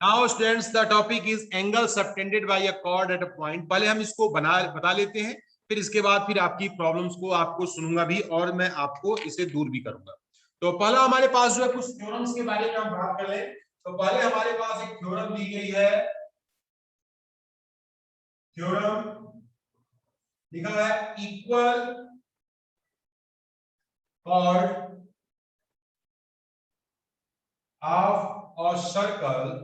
Now students the topic is angle subtended bye a cord at a point. पहले हम इसको बता लेते हैं, फिर इसके बाद फिर आपकी प्रॉब्लम्स को आपको सुनूंगा भी और मैं आपको इसे दूर भी करूंगा। तो पहला हमारे पास जो है कुछ थ्योरम्स के बारे में हम बात कर लें। तो पहले हमारे पास एक थ्योरम दी गई है, थ्योरम लिखा है equal chord of a circle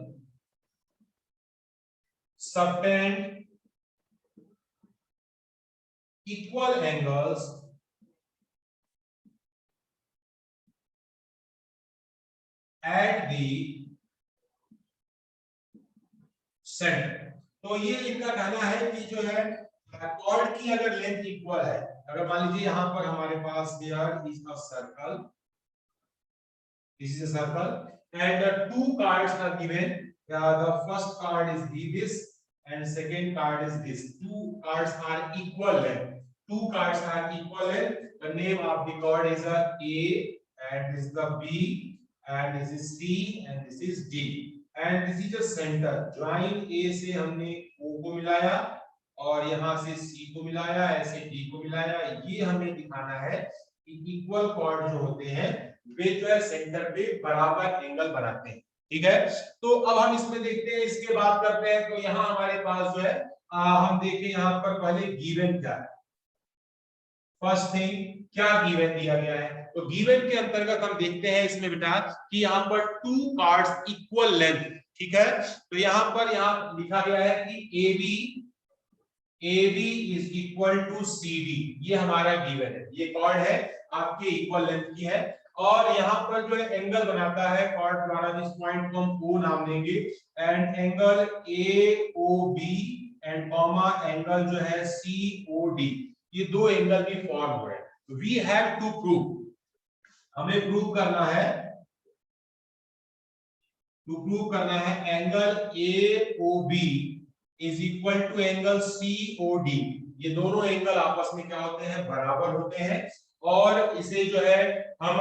subtend equal angles at the center। तो ये इनका कहना है कि जो है कॉर्ड की अगर लेंथ इक्वल है, अगर मान लीजिए यहां पर हमारे पास there is a circle, this is a circle and the two cards are given, the first card is this and second card is this. Two cards are equal length, two cards are equal length. The name of the card is a and this is the B and this is C and this is D and this is the center। Join A से हमने O को मिलाया और यहां से C को मिलाया, ऐसे D को मिलाया। ये हमें दिखाना है कि इक्वल कॉर्ड जो होते हैं वे जो है सेंटर पे बराबर एंगल बनाते हैं। ठीक है, तो अब हम इसमें देखते हैं, इसके बाद करते हैं। तो यहाँ हमारे पास जो है हम देखें यहाँ पर पहले गिवन क्या है। फर्स्ट थिंग क्या गिवन दिया गया है, तो गिवन के अंतर्गत हम देखते हैं इसमें बेटा कि यहाँ पर टू कार्ड्स इक्वल लेंथ। ठीक है, तो यहाँ पर यहाँ लिखा गया है कि AB is equal to CD, ये हमारा गिवन है। ये कॉर्ड है आपके इक्वल लेंथ की है और यहाँ पर जो है एंगल बनाता है कॉर्ड द्वारा, जिस पॉइंट को हम O नाम देंगे and angle AOB and comma angle जो है COD, ये दो एंगल की फॉर्म हो है। वी हैव टू प्रूव, हमें प्रूव करना है angle AOB is equal to angle COD। ये दोनों एंगल आपस में क्या होते हैं, बराबर होते हैं और इसे जो है हम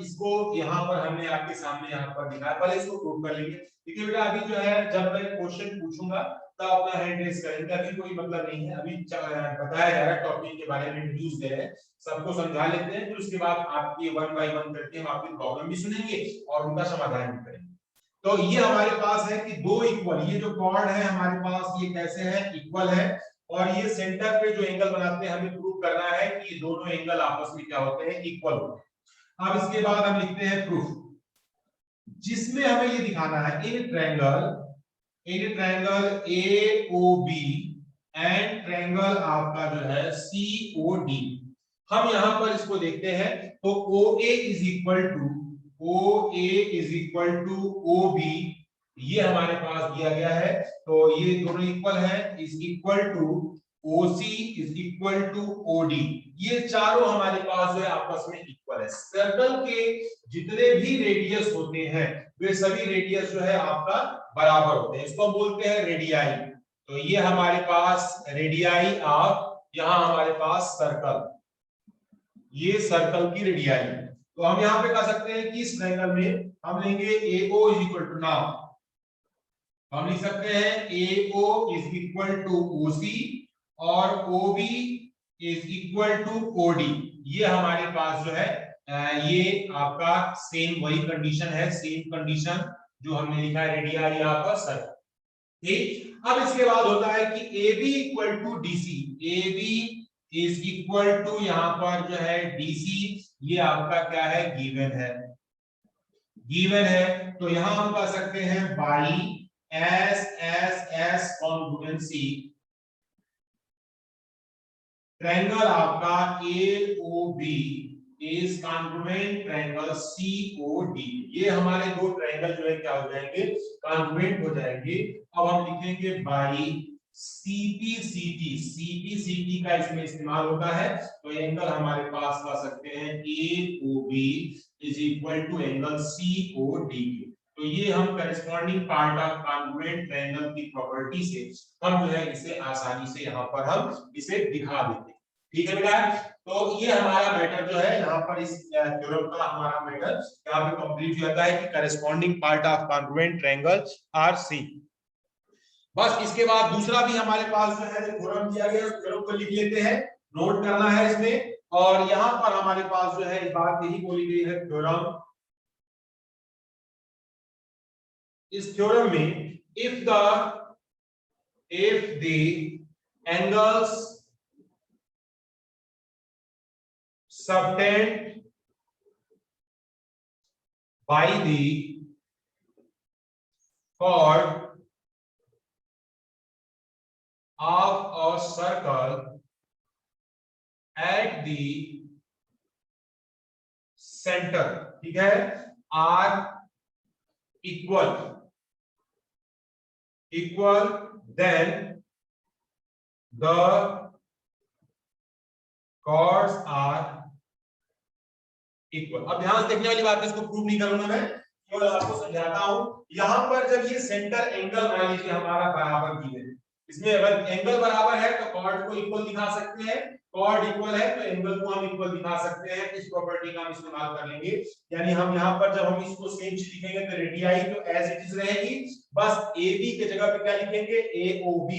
इसको यहाँ पर हमने आपके सामने यहाँ पर दिखाया, पहले इसको प्रूव कर लेंगे। देखिए बेटा अभी जो है जब मैं क्वेश्चन पूछूंगा तब अपना हैंड रेज करेंगे, अभी कोई मतलब नहीं है, अभी बताया जा रहा है टॉपिक के बारे में, इंट्रोड्यूस दे रहे हैं, सबको समझा लेते हैं, फिर उसके बाद आपकी वन बाय वन करके हम आपकी प्रॉब्लम भी सुनेंगे और उनका समाधान भी करेंगे। तो ये हमारे पास है कि दो इक्वल, ये जो कॉर्ड है हमारे पास ये कैसे है, इक्वल है और ये सेंटर पे जो एंगल बनाते हैं हमें प्रूव करना है कि दोनों एंगल आपस में क्या होते हैं, इक्वल होते हैं। अब इसके बाद हम लिखते हैं प्रूफ, जिसमें हमें ये दिखाना है इन ट्रायंगल AOB एंड ट्रायंगल आपका जो है COD। हम यहां पर इसको देखते हैं तो OA is equal to OB, ये हमारे पास दिया गया है। तो ये दोनों इक्वल है, is equal to OC is equal to OD, ये चारों हमारे पास जो है आपस में इक्वल है। सर्कल के जितने भी रेडियस होते हैं वे सभी रेडियस जो है आपका बराबर होते हैं, इसको हम बोलते हैं रेडियाई। तो ये हमारे पास रेडियाई ऑफ, यहां हमारे पास सर्कल, ये सर्कल की रेडियाई। तो हम यहां पे कह सकते हैं कि इस ट्रायंगल में हम लेंगे AO is equal to, now हम लिख सकते हैं AO is equal to OC और OB is equal to OD। ये हमारे पास जो है ये आपका सेम वही कंडीशन है, सेम कंडीशन जो हमने लिखा है रेडियाई ऑफ सर्कल। ठीक, अब इसके बाद होता है कि AB equal to DC, AB is equal to यहां पर जो है DC, ये आपका क्या है, गिवन है। तो यहां हम कह सकते हैं बाई S कॉन्ग्रुएंसी ट्रायंगल आपका AOB is congruent triangle COD। ये हमारे दो ट्रायंगल जो है क्या हो जाएंगे, कॉन्ग्रुएंट हो जाएंगे। अब हम लिखेंगे बाई CPCT का इसमें इस्तेमाल होता है। तो एंगल हमारे पास कह सकते हैं AOB is equal to angle COD। तो ये हम corresponding part of congruent triangle की प्रॉपर्टी से हम जो है इसे आसानी से यहाँ पर हम इसे दिखा देते हैं। ठीक है बेटा। तो ये हमारा मैटर जो है यहाँ पर इस थ्योरम का हमारा मैटर यहाँ पे कंप्लीट हो जाता है कि corresponding part of congruent triangle are सी। बस इसके बाद दूसरा भी हमारे पास जो है थ्योरम दिया गया, उस थ्योरम को लिख लेते हैं, नोट करना है इसमें। और यहां पर हमारे पास जो है बात यही बोली गई है थ्योरम, इस थ्योरम में if the angles subtend by the chord of a circle at the center, ठीक है, are equal then the chords are equal। अब ध्यान से देखने वाली बात है, इसको प्रूव नहीं करूंगा मैं, केवल आपको समझाता हूं। यहां पर जब ये सेंटर एंगल मान लीजिए हमारा बराबर दी है, इसमें अगर एंगल बराबर है तो कॉर्ड को इक्वल दिखा सकते हैं, कॉर्ड इक्वल है तो एंगल को हम इक्वल दिखा सकते हैं। इस प्रॉपर्टी का हम इस्तेमाल कर लेंगे, यानी हम यहां पर जब हम इसको सेम चीज लिखेंगे तो रेडियाई तो एज इट इज रहेगी, बस AB के जगह पे क्या लिखेंगे AOB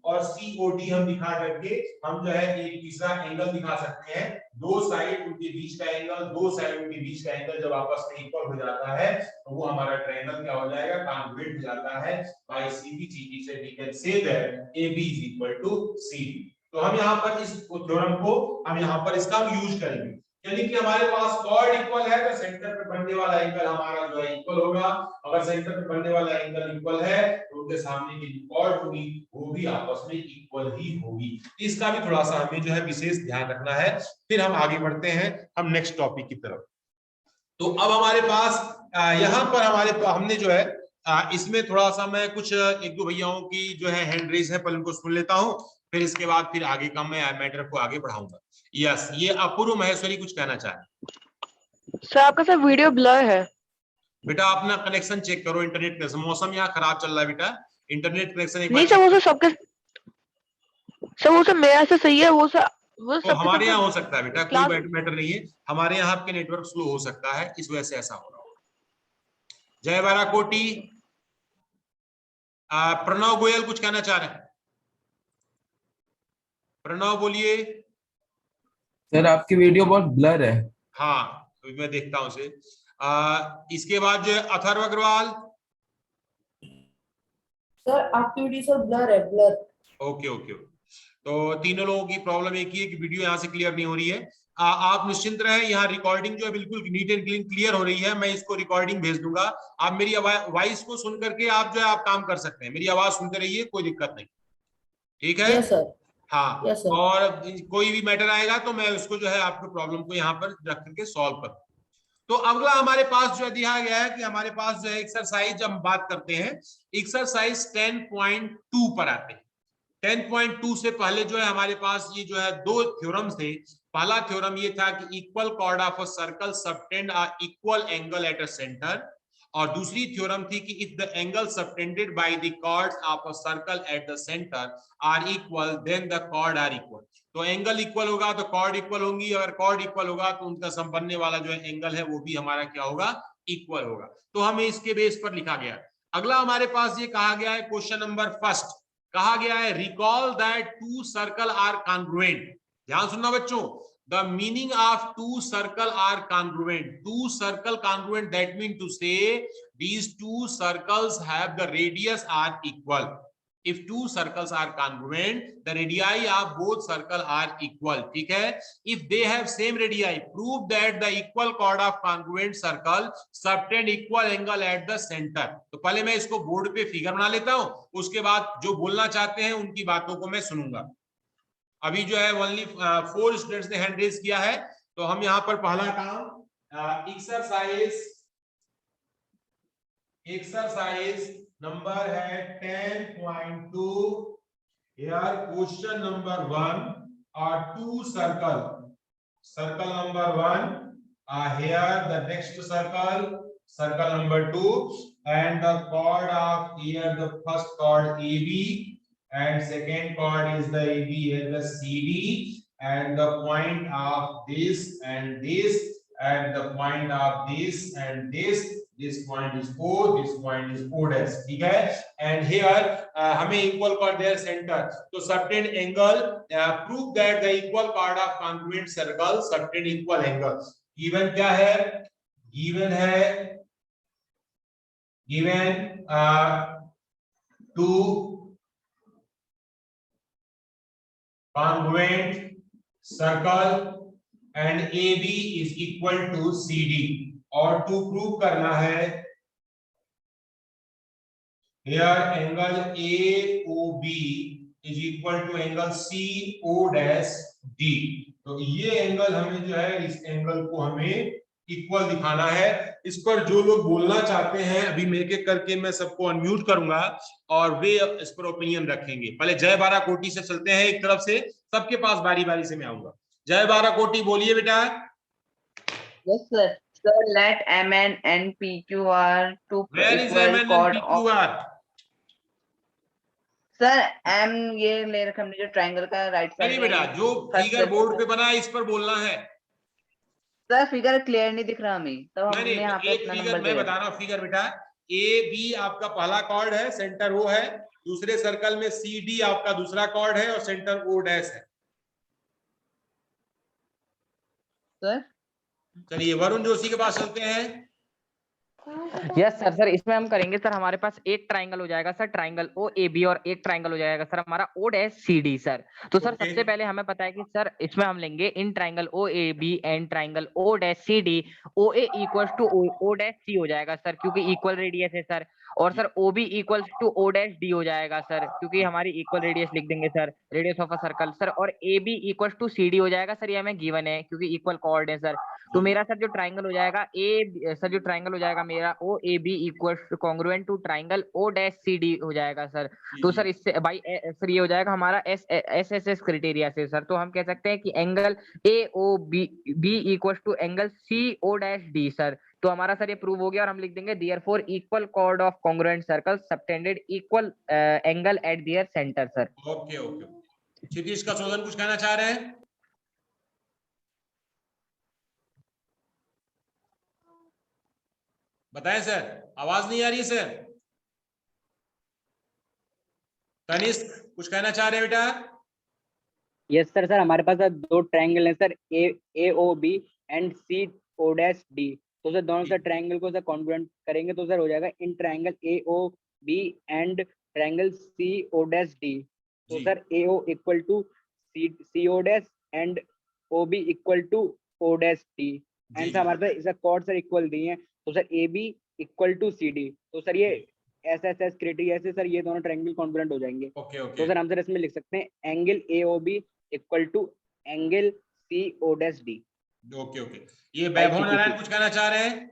और COD हम दिखा करके हम जो है एक तीसरा एंगल दिखा सकते हैं। दो साइड उनके बीच का एंगल, दो साइड उनके बीच का एंगल जब आपस में इक्वल हो जाता है तो वो हमारा ट्रायंगल क्या हो जाएगा, कॉन्ग्रुएंट हो जाता है। बाय CBCD से we can say that AB is equal to CD। तो हम यहाँ पर इस थ्योरम को हम यहाँ पर इसका हम यूज करेंगे, यानी कि हमारे पास कॉर्ड इक्वल है तो सेंटर पे बनने वाला एंगल हमारा जो है इक्वल होगा। अगर सेंटर पे बनने वाला एंगल इक्वल है तो उनके सामने की जो कॉर्ड होगी वो भी आपस में इक्वल ही होगी। इसका भी थोड़ा सा हमें जो है विशेष ध्यान रखना है। फिर हम आगे बढ़ते हैं हम नेक्स्ट टॉपिक की तरफ। तो अब हमारे पास यहाँ पर हमने जो है इसमें थोड़ा सा मैं कुछ एक दो भैयाओं की जो है हैंड रेज है, पर उनको सुन लेता हूँ, फिर इसके बाद फिर आगे का मैं मैटर को आगे बढ़ाऊंगा। यस, ये अपूर्व महेश्वरी कुछ कहना चाहे। सर आपका सर वीडियो ब्लर है। बेटा अपना कनेक्शन चेक करो, इंटरनेट कनेक्शन, मौसम यहाँ खराब चल रहा है बेटा, इंटरनेट कनेक्शन एक बार नहीं सर, वो सबके सर, वो सब मेरा से सही है, वो तो हमारे यहाँ हो सकता है बेटा, कोई मैटर नहीं है, हमारे यहाँ आपके नेटवर्क स्लो हो सकता है, इस वजह से ऐसा हो रहा होगा। जय बाराकोटी। प्रणव गोयल कुछ कहना चाह रहे हैं, प्रणव बोलिए। सर आपकी वीडियो बहुत ब्लर है। हाँ तो मैं देखता हूं उसे। इसके बाद जो है अथर्व अग्रवाल। सर आपकी वीडियो सर ब्लर है, ब्लर। ओके ओके, तो तीनों लोगों की प्रॉब्लम एक ही है कि वीडियो यहाँ से क्लियर नहीं हो रही है। आप निश्चिंत रहें, यहाँ रिकॉर्डिंग जो है बिल्कुल नीट एंड क्लीन क्लियर हो रही है, मैं इसको रिकॉर्डिंग भेज दूंगा। आप मेरी वॉइस को सुन करके आप जो है आप काम कर सकते हैं, मेरी आवाज सुनते रहिए, कोई दिक्कत नहीं, ठीक है। Yes sir. हाँ यस सर। और कोई भी मैटर आएगा तो मैं उसको जो है आपके प्रॉब्लम को यहाँ पर रख करके सॉल्व करूँ। तो अगला हमारे पास जो दिया गया है कि हमारे पास जो है एक्सरसाइज, जब हम बात करते हैं एक्सरसाइज 10.2 पर आते हैं। 10.2 से पहले जो है हमारे पास ये जो है दो थ्योरम्स थे। पहला थ्योरम ये था कि equal chord of a circle subtend a equal angle at a centre, और दूसरी थ्योरम थी कि if the angle subtended by the chords of a circle at the centre are equal then the chord are equal. तो angle equal होगा तो cord equal होंगी, अगर cord equal होगा तो उनका संबंधने वाला जो है एंगल है वो भी हमारा क्या होगा, इक्वल होगा। तो हमें इसके बेस पर लिखा गया। अगला हमारे पास ये कहा गया है, क्वेश्चन नंबर फर्स्ट कहा गया है recall that two circle are congruent. ध्यान सुनना बच्चों, the meaning of two circle are congruent. Two circle congruent, that mean to say these two circles have the radius are equal. If two circles are congruent, the radii of both circle are equal. ठीक है, if they have same radii, prove that the equal chord of congruent circle subtend equal angle at the center. तो पहले मैं इसको board पे figure बना लेता हूं, उसके बाद जो बोलना चाहते हैं उनकी बातों को मैं सुनूंगा। अभी जो है ओनली 4 स्टूडेंट्स ने हैंड रेज किया है, तो हम यहाँ पर पहला काम एक्सरसाइज नंबर है 10.2। हियर क्वेश्चन नंबर 1 और 2 circle number 1 here the next circle number 2 and the chord of here the first chord AB and second chord is the AB and the CD, and the point of this and this and the point of this and this point is O, this point is O dash, ठीक है। and here हमें equal chord their center, तो subtend angle, prove that the equal chord of congruent circle subtend equal angles। given क्या है, given है, given two congruent circle and AB is equal to CD, और to prove करना है here angle AOB is equal to angle CO'D। तो ये angle हमें जो है, इस एंगल को हमें इक्वल दिखाना है। इस पर जो लोग बोलना चाहते हैं, अभी मैं एक एक करके मैं सबको अनम्यूट करूंगा और वे इस पर ओपिनियन रखेंगे। पहले जय बारा कोटी से चलते हैं, एक तरफ से सबके पास बारी बारी से मैं आऊंगा। जय बारा कोटी बोलिए बेटा। Yes, sir. Sir, let MN and PQ are two Where is equal MN chord and of. PQR? Sir M ये ले रखा हमने जो ट्रायंगल का राइट नहीं साइड बेटा, जो फिगर बोर्ड पे बना है इस पर बोलना है। सर फिगर क्लियर नहीं दिख रहा हमें, तो हमने यहाँ पे एक अपना फिगर नंबर मैं दे बता रहा हूँ। फिगर बेटा ए बी आपका पहला कॉर्ड है, सेंटर ओ है, दूसरे सर्कल में सी डी आपका दूसरा कॉर्ड है और सेंटर ओ डैश है। सर चलिए वरुण जोशी के पास चलते हैं। Yes sir. सर इसमें हम करेंगे सर, हमारे पास एक ट्राइंगल हो जाएगा sir, triangle O A B, और एक ट्राइंगल हो जाएगा सर हमारा O dash C D sir. तो सर सबसे पहले हमें पता है कि सर इसमें हम लेंगे in triangle O A B and triangle O dash C D, O A equals to O dash C हो जाएगा सर, क्योंकि इक्वल रेडियस है सर। और sir O B equals to O dash D हो जाएगा सर, क्योंकि हमारी equal radius लिख देंगे sir, radius of a circle sir. और A B equals to C D हो जाएगा सर, ये हमें गिवन है क्योंकि इक्वल कॉर्ड है सर। तो मेरा सर जो ट्राइंगल हो जाएगा सर जो ट्राइंगल हो जाएगा मेरा O A B equal congruent to triangle O dash C D हो जाएगा सर। तो सर इससे बाई सर ये हो जाएगा हमारा एस एस एस क्राइटेरिया से सर। तो हम कह सकते हैं कि angle A O B equal to angle C O dash D sir. तो हमारा सर ये प्रूव हो गया और हम लिख देंगे therefore equal chord of congruent circle subtended equal angle at their centre sir. Okay okay, क्षितिज का शोधन कुछ कहना चाह रहे हैं? बताएं सर, आवाज नहीं आ रही सर। तनिष्क कुछ कहना चाह रहे हैं बेटा? Yes sir. सर हमारे पास दो ट्रायंगल हैं sir, A O B and C O dash D. तो सर दोनों सर ट्रायंगल को सर कॉन्ग्रुएंट करेंगे तो सर हो जाएगा in triangle A O B and triangle C O dash D. तो sir A O equal to C O dash and O B equal to O dash D. And sir हमारे पास sir chord sir equal दिए हैं, तो sir A B equal to C D. तो sir ये S S S criteria से sir ये दोनों ट्रायंगल कॉन्ग्रुएंट हो जाएंगे। Okay okay. तो सर हम सर इसमें लिख सकते हैं angle A O B equal to angle C O dash D. Okay okay, ये वैभव नारायण कुछ कहना चाह रहे हैं?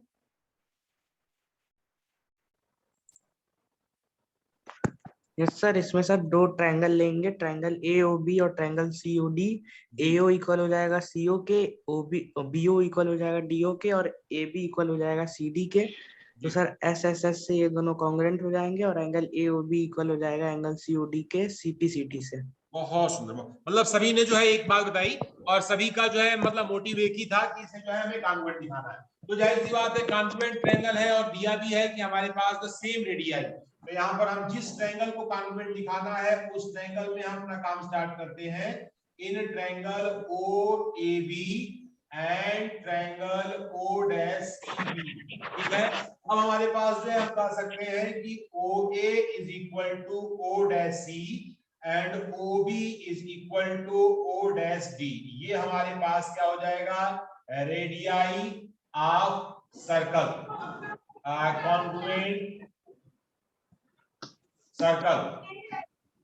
Yes sir. इसमें सर दो ट्रायंगल लेंगे, ट्रायंगल ए ओ बी और triangle C O D. A O equal हो जाएगा सी ओ के, ओ बी ओ इक्वल हो जाएगा डी ओ के, और ए बी इक्वल हो जाएगा सी डी के। तो सर एस एस एस से ये दोनों कॉन्ग्रुएंट हो जाएंगे और angle A O B equal हो जाएगा एंगल सी ओ डी के सी टी से। बहुत सुंदर, मतलब सभी ने जो है एक बात बताई और सभी का जो है मतलब मोटिव एक ही था कि इसे जो है हमें कॉन्ग्रुएंट दिखाना है। तो जाहिर सी बात है कॉन्ग्रुएंट ट्रायंगल है और दिया भी है कि हमारे पास द सेम रेडियाई। तो यहाँ पर हम जिस ट्रायंगल को कॉन्ग्रुएंट दिखाना है उस ट्रायंगल में हम अपना काम स्टार्ट करते हैं। इन triangle O A B and triangle O dash C B, ठीक है। अब हमारे पास जो है हम कह सकते हैं कि O A is equal to O dash C and OB is equal to O dash D। ये हमारे पास क्या हो जाएगा? Radii of circle, congruent circle.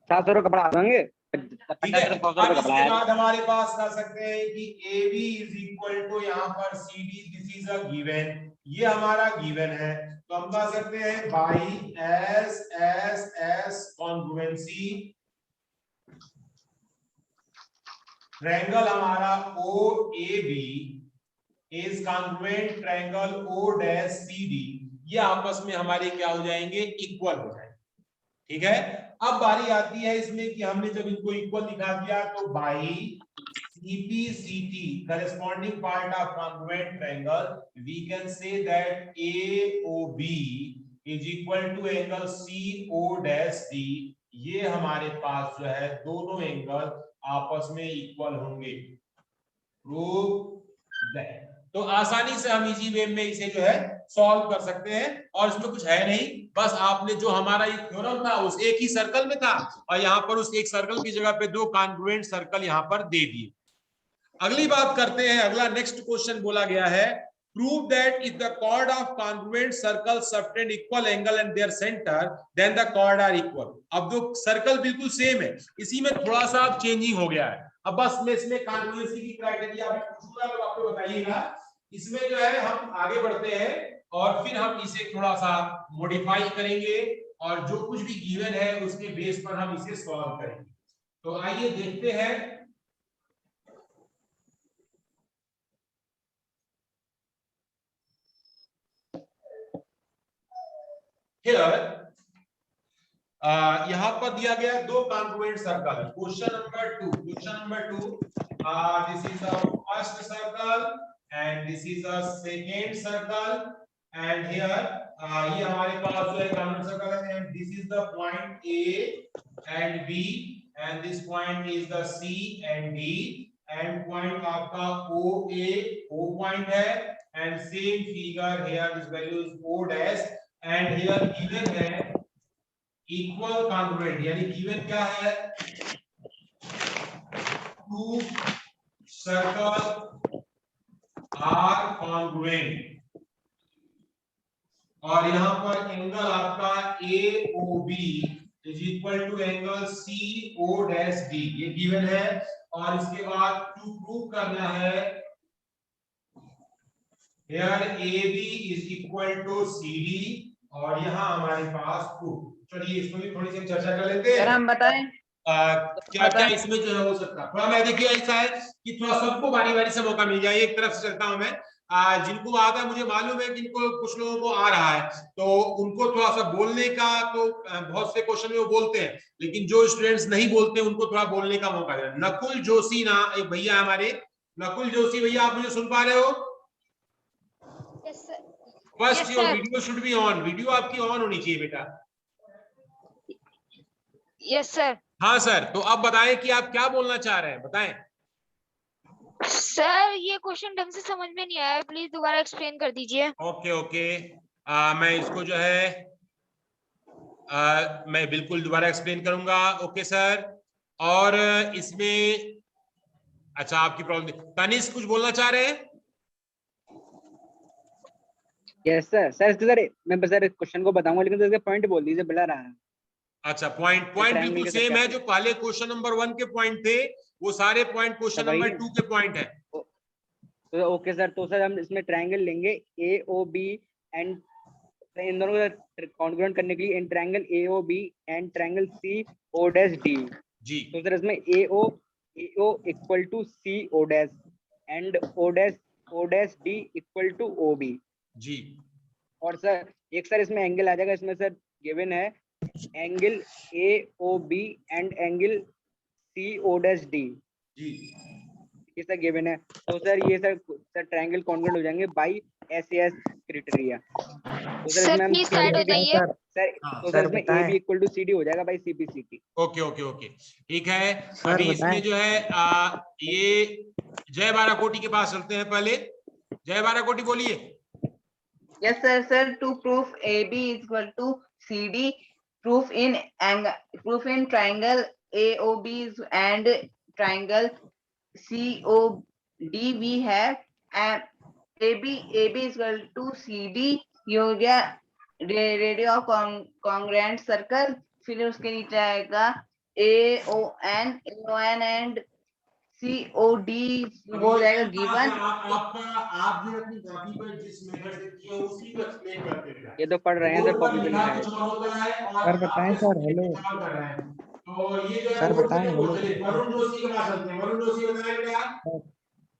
700 कपड़ा आ जाएंगे। ठीक है, अब इसके बाद हमारे पास कह सकते हैं कि AB इज इक्वल टू यहाँ पर CD, this is a given, ये हमारा गिवन है। तो हम कह सकते हैं by S S S congruency triangle हमारा O A B is congruent triangle O dash C D, ये आपस में हमारे क्या हो जाएंगे? इक्वल हो जाएंगे, ठीक है। अब बारी आती है इसमें कि हमने जब इनको इक्वल दिखा दिया तो by CPCT, corresponding part of congruent triangle, we can say that AOB is equal to angle CO'D। ये हमारे पास जो है दोनों एंगल आपस में इक्वल होंगे। Prove that. तो आसानी से हम इजी वे में इसे जो है सॉल्व कर सकते हैं, और इसमें कुछ है नहीं, बस आपने जो हमारा ये थ्योरम था उस एक ही सर्कल में था, और यहाँ पर उस एक सर्कल की जगह पे दो कॉन्ग्रुएंट सर्कल यहाँ पर दे दिए। अगली बात करते हैं, अगला नेक्स्ट क्वेश्चन बोला गया है, prove that if the chord of congruent circles subtend equal angle and their center, then the chord are equal। अब जो सर्कल बिल्कुल सेम है, इसी में थोड़ा सा अब चेंजिंग हो गया है। अब बस मैं इसमें कॉन्ग्रुएंसी की क्राइटेरिया मैं पूछूंगा तो आपको बताइएगा। इसमें जो है हम आगे बढ़ते हैं और फिर हम इसे थोड़ा सा मॉडिफाई करेंगे, और जो कुछ भी गिवन है उसके बेस पर हम इसे सॉल्व करेंगे। तो आइए देखते हैं। यहाँ पर दिया गया है दो congruent circle. Question number 2, this is the first circle and this is the second circle, and here ये हमारे पास जो है कॉन्ग्रुएंट सर्कल है, and this is the point A and B, and this point is the C and D, and point आपका O point है, and same figure here this value is O', and here given है equal congruent, यानी given क्या है, to circle are congruent, और यहां पर angle आपका AOB is equal to angle CO'D, ये गिवन है। और इसके बाद टू प्रूव करना है here AB is equal to CD, और यहां हमारे पास प्रूफ। चलिए इसमें भी थोड़ी सी चर्चा कर लेते हैं। हम बताएं क्या क्या इसमें जो है हो सकता है। थोड़ा मैं देखिए ऐसा है कि थोड़ा सबको बारी बारी से मौका मिल जाए, एक तरफ से चलता हूं मैं। जिनको आता है मुझे मालूम है कि इनको कुछ लोगों को आ रहा है, तो उनको थोड़ा सा बोलने का, तो बहुत से क्वेश्चन में वो बोलते हैं, लेकिन जो स्टूडेंट्स नहीं बोलते उनको थोड़ा बोलने का मौका देना। नकुल जोशी ना एक भैया हमारे, नकुल जोशी भैया, आप मुझे सुन पा रहे हो? First your video should be on, video आपकी ऑन होनी चाहिए बेटा। Yes sir. हाँ सर, तो अब बताएं कि आप क्या बोलना चाह रहे हैं, बताएं। सर ये क्वेश्चन ढंग से समझ में नहीं आया, प्लीज दोबारा एक्सप्लेन कर दीजिए। ओके ओके, मैं इसको जो है मैं बिल्कुल दोबारा एक्सप्लेन करूंगा। ओके सर, और इसमें अच्छा आपकी प्रॉब्लम, तनिष्क कुछ बोलना चाह रहे हैं? Yes sir. सर मैं बस क्वेश्चन को बताऊंगा, लेकिन इसके पॉइंट बोल दीजिए, बुला रहा है। अच्छा, पॉइंट बिल्कुल सेम है जो पहले क्वेश्चन नंबर 1 के पॉइंट थे, वो सारे पॉइंट क्वेश्चन नंबर 2 के पॉइंट है। तो ओके सर, तो सर हम इसमें ट्रायंगल लेंगे AOB एंड इन दोनों को कॉन्ग्रुएंट करने के लिए इन triangle AOB and triangle CO'D जी। तो सर इसमें AO equal to CO'D and O'D equal to OB जी। और सर एक सर इसमें एंगल आ जाएगा, इसमें सर गिवन है angle AOB and angle CO'D जी। ये सर गिवन है। तो सर ये सर ट्रायंगल कॉन्ग्रुएंट हो जाएंगे बाय SAS क्राइटेरिया। तो सर इसमें हम साइड हो जाइए सर, तो सर इसमें AB इक्वल टू CD हो जाएगा by CPCT। Okay okay okay, ठीक है। अभी इसमें जो है ये जय बाराकोटी के पास चलते हैं। पहले जय बाराकोटी बोलिए। Yes sir, to prove AB is equal to CD, proof in triangle AOB and triangle COD we have AB is equal to CD, ये हो गया रेडियो ऑफ कॉन्ग्रुएंट सर्कल। फिर उसके नीचे आएगा AON एंड COD हो जाएगा गिवन। आप जो अपनी कॉपी पर जिस मेथड से किए हो उसी को एक्सप्लेन करते हैं। ये तो पढ़ रहे हैं सर, कॉपी पे लिखा है। सर बताएं सर। हेलो तो ये जो है सर बताएं। वरुण जोशी के पास चलते हैं। वरुण जोशी बताएं क्या?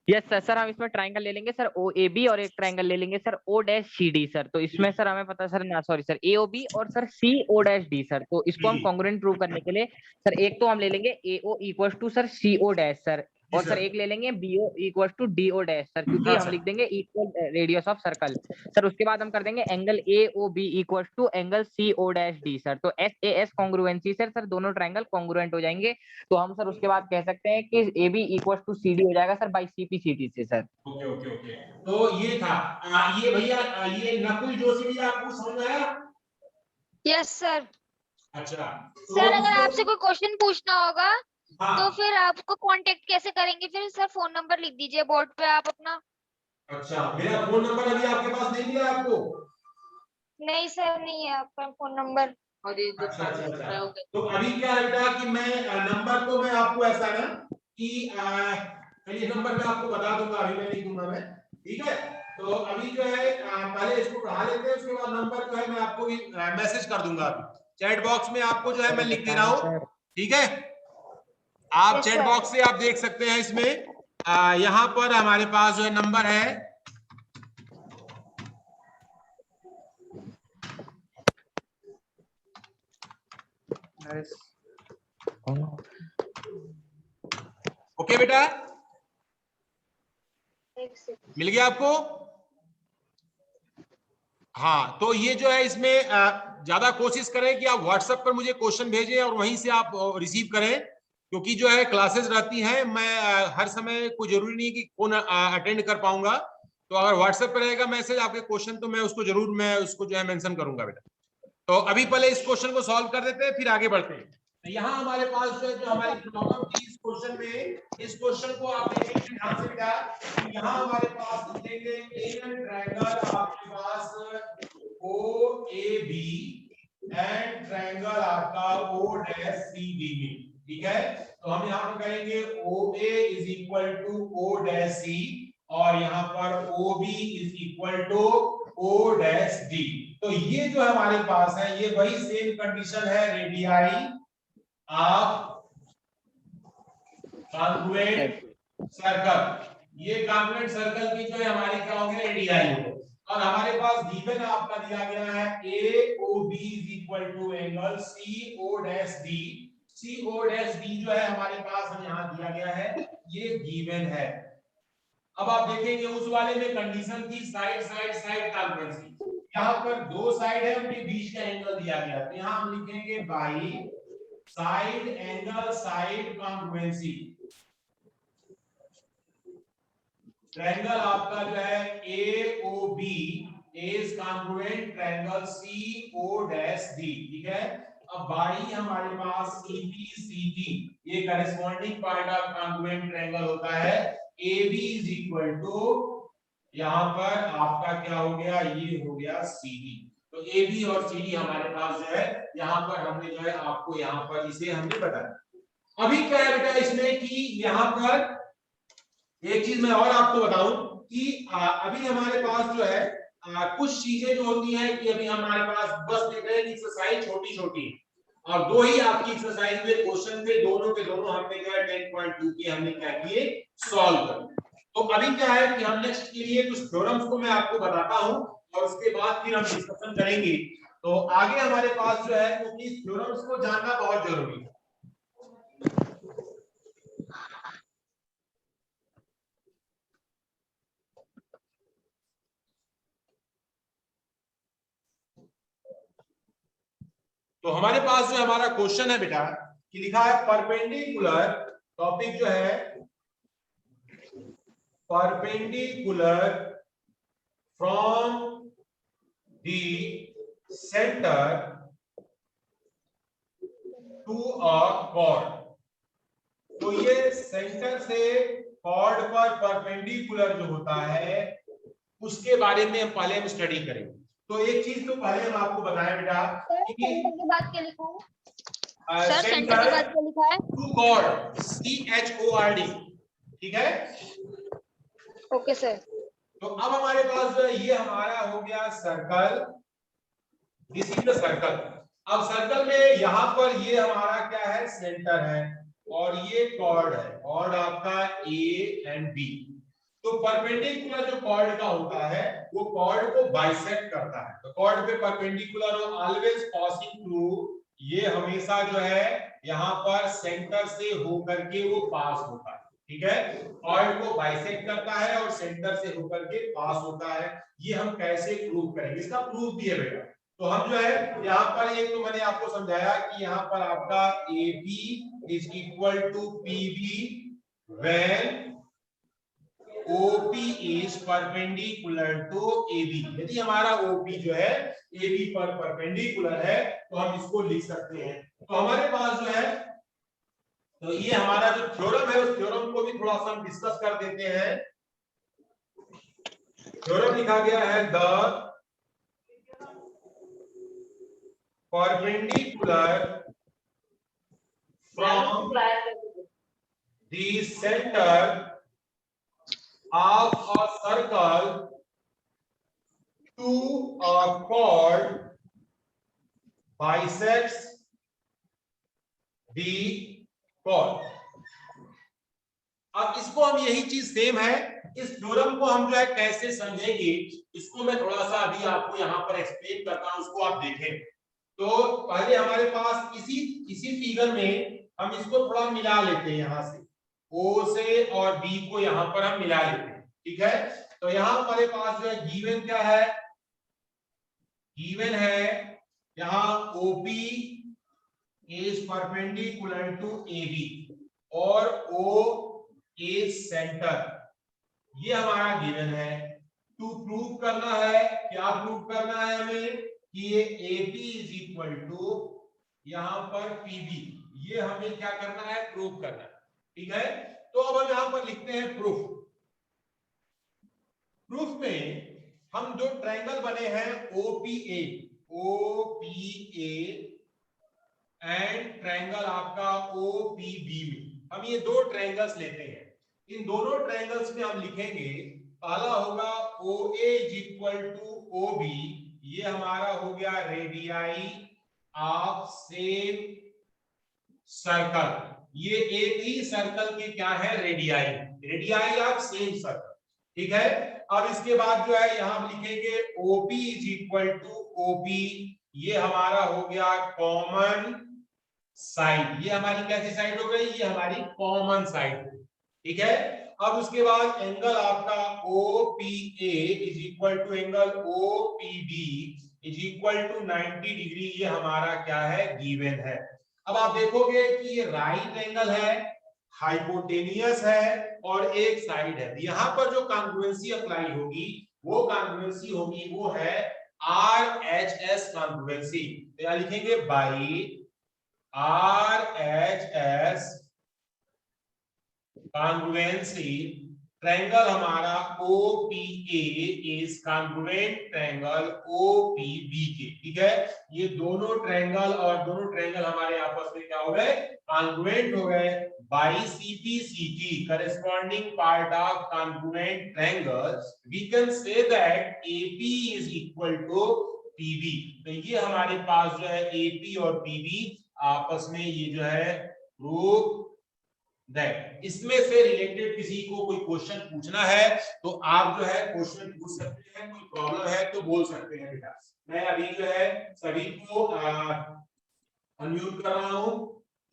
Yes sir. सर हम इसमें ट्रायंगल ले लेंगे सर OAB और एक ट्रायंगल ले लेंगे सर O'CD सर। तो इसमें सर हमें पता है सर, ना सॉरी सर, AOB और सर CO'D सर। तो इसको हम कॉन्ग्रुएंट प्रूव करने के लिए सर एक तो हम ले लेंगे AO equal to sir CO'D sir, और सर एक ले लेंगे BO equal to DO dash sir, क्योंकि हम लिख देंगे equal radius of circle sir. उसके बाद हम कर देंगे angle AOB equal to angle CO dash D sir. तो SAS कॉन्ग्रुएंसी सर दोनों ट्रायंगल कॉन्ग्रुएंट हो जाएंगे। तो हम सर उसके बाद कह सकते हैं कि AB इक्वल टू CD हो जाएगा सर बाई CPCT से सर। ओके ओके ओके, तो ये था ये भैया ये नकुल जोशी भी आपको समझ आया? Yes sir. अच्छा सर अगर आपसे कोई क्वेश्चन पूछना होगा हाँ, तो फिर आपको कांटेक्ट कैसे करेंगे? फिर सर फोन नंबर लिख दीजिए बोर्ड पे आप अपना। अच्छा मेरा फोन नंबर अभी आपके पास नहीं दिया आपको? नहीं सर नहीं है आपका फोन नंबर। अच्छा अच्छा अच्छा, तो अभी क्या है बेटा कि मैं नंबर तो मैं आपको ऐसा ना कि चलिए नंबर मैं आपको बता दूंगा, अभी मैं नहीं दूंगा मैं, ठीक है? तो अभी जो है पहले इसको पढ़ा लेते हैं, उसके बाद नंबर जो है मैं आपको मैसेज कर दूंगा अभी चैट बॉक्स में, आपको जो है मैं लिख दे रहा हूँ, ठीक है? आप चैट बॉक्स से आप देख सकते हैं इसमें यहाँ पर हमारे पास जो है नंबर है ओके बेटा, मिल गया आपको? हाँ, तो ये जो है इसमें ज्यादा कोशिश करें कि आप व्हाट्सएप पर मुझे क्वेश्चन भेजें और वहीं से आप रिसीव करें, क्योंकि जो है क्लासेस रहती हैं, मैं हर समय कोई जरूरी नहीं कि फोन अटेंड कर पाऊंगा। तो अगर व्हाट्सएप पर रहेगा मैसेज आपके क्वेश्चन, तो मैं उसको जरूर मैं उसको जो है मेंशन करूंगा बेटा। तो अभी पहले इस क्वेश्चन को सॉल्व कर देते हैं, फिर आगे बढ़ते हैं। तो यहाँ हमारे पास जो है जो हमारी प्रॉब्लम थी इस क्वेश्चन में, इस क्वेश्चन को आप देखेंगे ध्यान से बेटा, यहाँ हमारे पास लिखेंगे एन ट्रायंगल आपके पास OAB एंड ट्रायंगल आपका OCD में, ठीक है? तो हम यहाँ पर करेंगे OA is equal to OC और यहाँ पर OB is equal to OD। तो ये जो हमारे पास है ये वही सेम कंडीशन है रेडियाई ऑफ कॉन्ग्रुएंट सर्कल। ये कॉन्ग्रुएंट सर्कल की जो है हमारी क्या होगी रेडियाई होगी, और हमारे पास गिवन आपका दिया गया है AOB is equal to angle COD। COD जो है हमारे पास हम यहाँ दिया गया है, ये गिवन है। अब आप देखेंगे उस वाले में कंडीशन थी साइड साइड साइड कॉन्ग्रुएंसी, यहाँ पर दो साइड है उनके बीच का एंगल दिया गया, तो यहाँ हम लिखेंगे by side angle side congruency. Triangle आपका जो है AOB is congruent triangle COD, ठीक है? अब बाई हमारे पास CPCD, ये corresponding part of congruent triangle होता है। AB इज इक्वल टू यहाँ पर आपका क्या हो गया, ये हो गया CD। तो AB और CD हमारे पास जो है यहाँ पर हमने जो है आपको यहाँ पर इसे हमने बताया। अभी क्या है बेटा इसमें कि यहाँ पर एक चीज मैं और आपको बताऊं कि अभी हमारे पास जो है कुछ चीजें जो होती हैं कि अभी हमारे पास बस देख रहे हैं कि एक्सरसाइज छोटी छोटी और दो ही आपकी एक्सरसाइज में क्वेश्चन थे, दोनों के दोनों हमने जो है 10.2 के हमने क्या किए सॉल्व कर। तो अभी क्या है कि हम नेक्स्ट के लिए कुछ थ्योरम्स को मैं आपको बताता हूं और उसके बाद फिर हम डिस्कशन करेंगे। तो आगे हमारे पास जो है क्योंकि थ्योरम्स को जानना बहुत जरूरी है। तो हमारे पास जो हमारा क्वेश्चन है बेटा कि लिखा है परपेंडिकुलर, टॉपिक जो है perpendicular from the centre to a chord. तो ये सेंटर से कॉर्ड पर परपेंडिकुलर जो होता है उसके बारे में हम पहले स्टडी करेंगे। तो एक चीज तो पहले हम आपको बताएं बेटा कि सेंटर के बाद क्या लिखा है? सर सेंटर के बाद क्या लिखा है? टू कॉर्ड CHORD, ठीक है? Okay sir. तो अब हमारे पास जो है ये हमारा हो गया circle, this is the circle. अब सर्कल में यहाँ पर ये हमारा क्या है सेंटर है और ये कॉर्ड है, कॉर्ड आपका A एंड B। तो परपेंडिकुलर जो कॉर्ड का होता है वो कॉर्ड को बाइसेक्ट करता है। तो कॉर्ड पे परपेंडिकुलर हो ऑलवेज पासिंग थ्रू, ये हमेशा जो है यहाँ पर सेंटर से होकर के वो पास होता है, ठीक है, कॉर्ड को बाइसेक्ट करता है और सेंटर से होकर के पास होता है। ये हम कैसे प्रूव करेंगे, इसका प्रूफ भी है बेटा। तो हम जो है यहाँ पर एक तो मैंने आपको समझाया कि यहाँ पर आपका AB is equal to PB when OP is perpendicular to AB। यदि हमारा OP जो है AB पर परपेंडिकुलर है तो हम इसको लिख सकते हैं। तो हमारे पास जो है, तो ये हमारा जो थ्योरम है उस थ्योरम को भी थोड़ा सा हम डिस्कस कर देते हैं। थ्योरम लिखा गया है the perpendicular from the center of a circle to a chord bisects the chord। अब इसको हम यही चीज सेम है, इस थ्योरम को हम जो है कैसे समझेंगे इसको मैं थोड़ा सा अभी आपको यहाँ पर एक्सप्लेन करता हूं, उसको आप देखें। तो पहले हमारे पास इसी फिगर में हम इसको थोड़ा मिला लेते हैं, यहाँ से O से और B को यहाँ पर हम मिला लेते हैं, ठीक है। तो यहाँ हमारे पास जो है गिवन क्या है, गिवन है यहाँ OP is perpendicular to AB और O इज सेंटर, ये हमारा गिवन है। टू प्रूव करना है, क्या प्रूव करना है हमें कि ये AP इज इक्वल टू यहाँ पर PB, ये हमें क्या करना है, प्रूव करना है, ठीक है। तो अब हम यहाँ पर लिखते हैं प्रूफ। प्रूफ में हम जो ट्रायंगल बने हैं OPA एंड ट्रायंगल आपका OPB में हम ये दो ट्रायंगल्स लेते हैं। इन दोनों ट्रायंगल्स में हम लिखेंगे, पहला होगा OA is equal to OB, ये हमारा हो गया रेडियाई ऑफ सेम सर्कल, ये एक ही सर्कल के क्या है, radii, radii of same circle, ठीक है। अब इसके बाद जो है यहां हम लिखेंगे OP is equal to OP, ये हमारा हो गया कॉमन साइड, ये हमारी कैसी साइड हो गई, ये हमारी कॉमन साइड, ठीक है। अब उसके बाद एंगल आपका OPA is equal to angle OPB is equal to 90 degree, ये हमारा क्या है, गिवन है। अब आप देखोगे कि ये राइट एंगल है, हाइपोटेनियस है और एक साइड है। यहाँ पर जो कॉन्ग्रुएंसी अप्लाई होगी वो कॉन्ग्रुएंसी होगी वो है RHS कॉन्ग्रुएंसी। तो यहाँ लिखेंगे बाई RHS congruency ट्रायंगल हमारा OPA is congruent triangle OPB के, ठीक है। ये दोनों ट्रायंगल और दोनों ट्रायंगल हमारे आपस में क्या हो गए, congruent हो गए। by CPCT corresponding part of congruent triangle we can say that AP is equal to PB। तो ये हमारे पास जो है AP और PB आपस में ये जो है प्रूव दैट। इसमें से रिलेटेड किसी को कोई क्वेश्चन पूछना है तो आप जो है क्वेश्चन पूछ सकते हैं, कोई प्रॉब्लम है तो बोल सकते हैं बेटा। मैं अभी जो है सभी को अनम्यूट कर रहा हूं,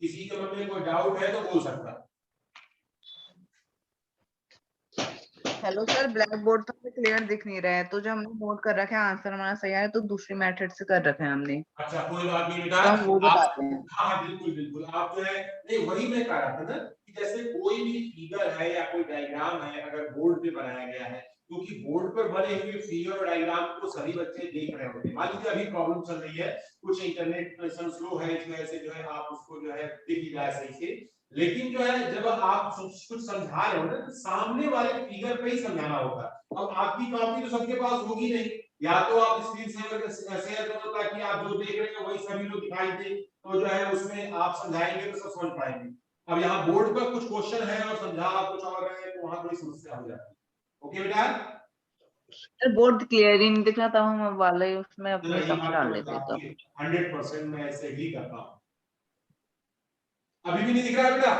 किसी के मन में कोई डाउट है तो बोल सकता है। हेलो सर, ब्लैक बोर्ड तो क्लियर दिख नहीं रहा है, तो जो हमने नोट कर रखा है आंसर हमारा सही है तो दूसरी मेथड से कर रखा है हमने। अच्छा कोई बात नहीं बेटा, तो हम वो बताते हैं। हाँ बिल्कुल बिल्कुल, आप जो है नहीं वही मैं कह रहा था ना कि जैसे कोई भी फिगर है या कोई डायग्राम है अगर बोर्ड पे बनाया गया है, क्योंकि बोर्ड पर बने हुए फिगर और डायग्राम को सभी बच्चे देख रहे होते हैं। मान लीजिए अभी प्रॉब्लम चल रही है, कुछ इंटरनेट कनेक्शन स्लो है, इस वजह से जो है आप उसको जो है देख ही जाए सही से, लेकिन जो है जब आप कुछ समझा रहे हो ना तो सामने वाले फिगर पे ही समझाना होगा। अब आपकी कॉपी तो सबके पास होगी नहीं, या तो आप स्क्रीन शेयर करो ताकि आप जो देख रहे हो वही सभी लोग दिखाई दे, तो जो है उसमें आप समझाएंगे तो सब समझ पाएंगे। अब यहाँ बोर्ड पर कुछ क्वेश्चन है और समझा कुछ और रहे हैं तो वहां थोड़ी समस्या हो जाती है। ओके बेटा, सर बोर्ड क्लियर ही नहीं दिख रहा था, हम वाले उसमें अपने सब डाल लेते तो 100% मैं ऐसे ही करता हूँ। अभी भी नहीं दिख रहा है बेटा?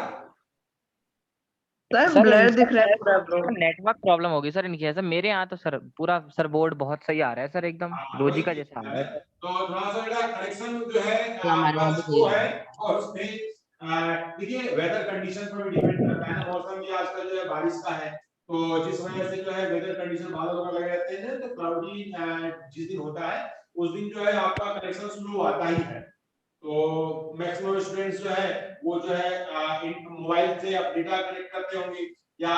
सर ब्लर दिख रहा है पूरा। नेटवर्क प्रॉब्लम होगी सर इनकी, ऐसा मेरे यहाँ तो सर पूरा सर बोर्ड बहुत सही आ रहा है सर, एकदम रोजी का जैसा आ रहा है। तो थोड़ा सा बेटा कनेक्शन जो है हमारे वहाँ भी वो है और उसमें देखिए वेदर कंडीशन पर भी डिपेंड करता है ना, मौसम भी आजकल जो है बारिश का है, तो जिस वजह से जो है वेदर कंडीशन बादल वगैरह लगे रहते हैं तो क्लाउडी जिस दिन होता है उस दिन जो है आपका कनेक्शन स्लो आता ही है। तो मैक्सिमम स्टूडेंट्स जो है वो जो है मोबाइल से आप डेटा कनेक्ट करते होंगे, या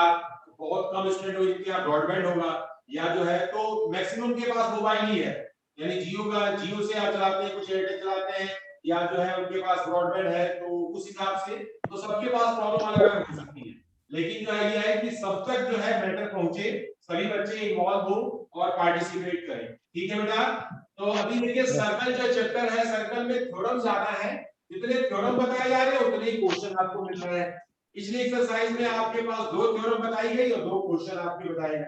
बहुत कम स्टूडेंट हो जिनके यहाँ ब्रॉडबैंड होगा, या जो है तो मैक्सिमम के पास मोबाइल ही है, यानी जियो से आप चलाते हैं, कुछ एयरटेल चलाते हैं, या जो है उनके पास ब्रॉडबैंड है, तो उस हिसाब से तो सबके पास प्रॉब्लम अलग अलग हो सकती है। लेकिन जो है ये है कि सब तक जो है मैटर पहुंचे, सभी बच्चे इन्वॉल्व हो और पार्टिसिपेट करें। ठीक है बेटा, तो अभी देखिए सर्कल जो चैप्टर है, सर्कल में थ्योरम ज्यादा है, जितने थ्योरम बताए जा रहे हैं उतने ही क्वेश्चन आपको मिल रहे हैं। पिछली एक्सरसाइज में आपके पास 2 थ्योरम बताई गई और 2 क्वेश्चन आपके बताए गए,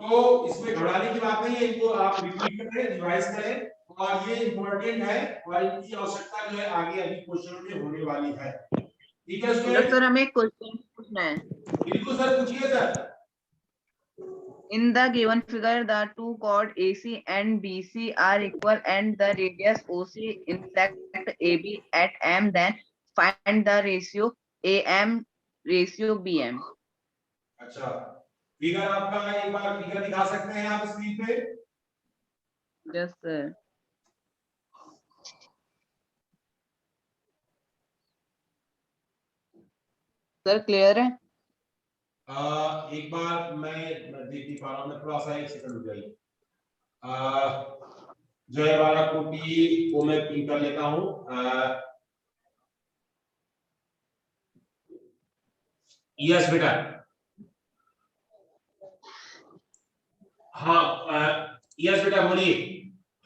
तो इसमें घबराने की बात नहीं है, इनको आप रिपीट करें, रिवाइज करें, और ये इंपॉर्टेंट है और इनकी आवश्यकता जो है आगे अभी क्वेश्चनों में होने वाली है। ठीक है स्टूडेंट? सर हमें क्वेश्चन पूछना है। बिल्कुल सर, पूछिए sir. In the given figure, the two chord AC and BC are equal and the radius OC intersect AB at M. Then find the ratio AM ratio BM. अच्छा, figure आपका एक बार figure दिखा सकते हैं आप screen पे? Yes sir. Sir clear है? एक बार मैं देख नहीं पा रहा हूँ, मैं थोड़ा सा 1 सेकंड रुक जाइए। जय बारा कोटी को मैं पिन कर लेता हूँ। यस बेटा, हाँ यस बेटा बोलिए।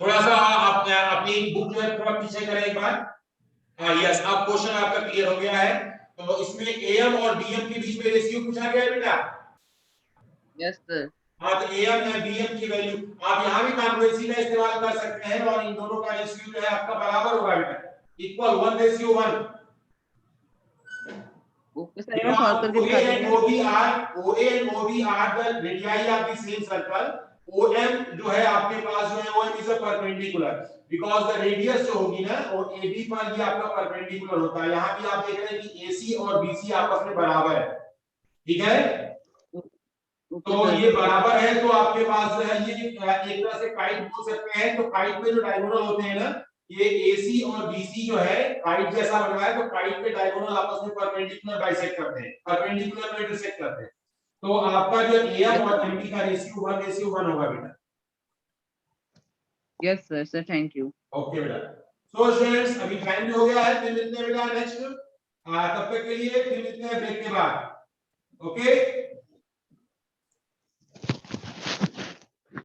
थोड़ा सा आप अपनी बुक जो है थोड़ा पीछे करें एक बार। हाँ यस, अब क्वेश्चन आपका क्लियर हो गया है। तो इसमें एएम और बीएम के बीच में रेशियो पूछा गया है बेटा। Yes sir. हाँ, तो एएम या बीएम की वैल्यू आप यहाँ भी कॉन्ग्रुएंसी का इस्तेमाल कर सकते हैं, और इन दोनों का रेशियो जो है आपका बराबर होगा बेटा, इक्वल 1:1। ओके सर, मैं सॉल्व करके दिखा दूंगा। OA and OB are the radii of the same circle. OM जो है आपके पास जो है OM is a perpendicular, because the radius जो होगी ना और AB पर ये आपका परपेंडिकुलर होता है। यहाँ भी आप देख रहे हैं कि AC और BC आपस में बराबर है, ठीक है? तो ये बराबर है, तो आपके पास जो है ये एक तरह से काइट बोल सकते हैं। तो काइट में जो डायगोनल होते हैं ना, ये AC और BC जो है काइट जैसा बन रहा है, तो काइट के डायगोनल आपस में परपेंडिकुलर बाइसेक्ट करते हैं, परपेंडिकुलर में इंटरसेक्ट करते हैं। तो आपका जो AM और MB का रेशियो 1:1 होगा बेटा। Yes sir, sir thank you. Okay बेटा। सो स्टूडेंट्स, अभी टाइम भी हो गया है, फिर मिलते हैं बेटा नेक्स्ट। तब तक के लिए फिर मिलते हैं ब्रेक के बाद। ओके।